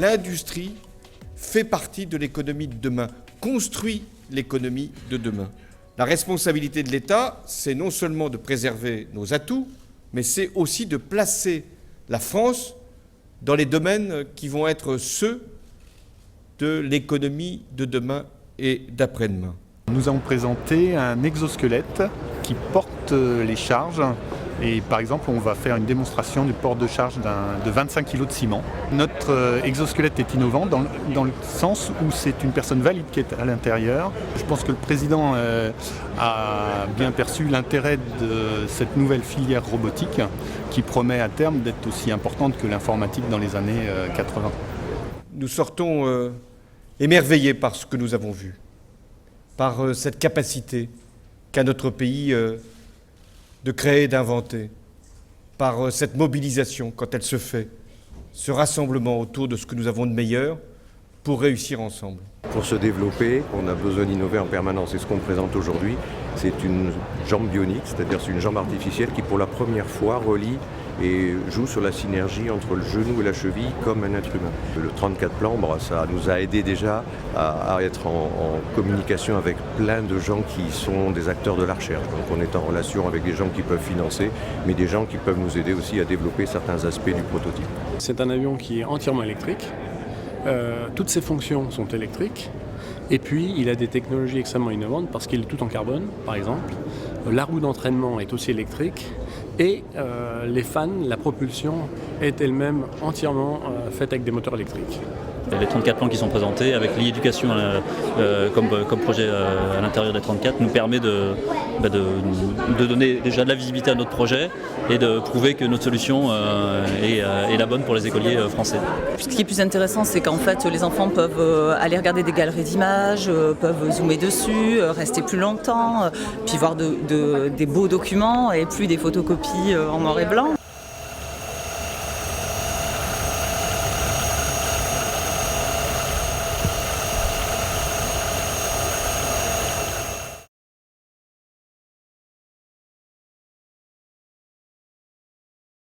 l'industrie fait partie de l'économie de demain, construit l'économie de demain. La responsabilité de l'État, c'est non seulement de préserver nos atouts, mais c'est aussi de placer la France dans les domaines qui vont être ceux de l'économie de demain et d'après-demain. Nous avons présenté un exosquelette qui porte les charges. Et par exemple, on va faire une démonstration du port de charge de 25 kg de ciment. Notre exosquelette est innovant dans le sens où c'est une personne valide qui est à l'intérieur. Je pense que le président a bien perçu l'intérêt de cette nouvelle filière robotique qui promet à terme d'être aussi importante que l'informatique dans les années 80. Nous sortons émerveillés par ce que nous avons vu, par cette capacité qu'a notre pays de créer, d'inventer, par cette mobilisation, quand elle se fait, ce rassemblement autour de ce que nous avons de meilleur pour réussir ensemble. Pour se développer, on a besoin d'innover en permanence. Et ce qu'on présente aujourd'hui, c'est une jambe bionique, c'est-à-dire c'est une jambe artificielle qui, pour la première fois, relie et joue sur la synergie entre le genou et la cheville comme un être humain. Le 34 plan, ça nous a aidé déjà à être en communication avec plein de gens qui sont des acteurs de la recherche. Donc on est en relation avec des gens qui peuvent financer, mais des gens qui peuvent nous aider aussi à développer certains aspects du prototype. C'est un avion qui est entièrement électrique. Toutes ses fonctions sont électriques. Et puis, il a des technologies extrêmement innovantes parce qu'il est tout en carbone, par exemple. La roue d'entraînement est aussi électrique. Et les fans, la propulsion est elle-même entièrement faite avec des moteurs électriques. Les 34 plans qui sont présentés avec l'e-éducation comme projet à l'intérieur des 34 nous permet de donner déjà de la visibilité à notre projet et de prouver que notre solution est la bonne pour les écoliers français. Ce qui est plus intéressant, c'est qu'en fait les enfants peuvent aller regarder des galeries d'images, peuvent zoomer dessus, rester plus longtemps, puis voir des beaux documents et plus des photocopies en noir et blanc.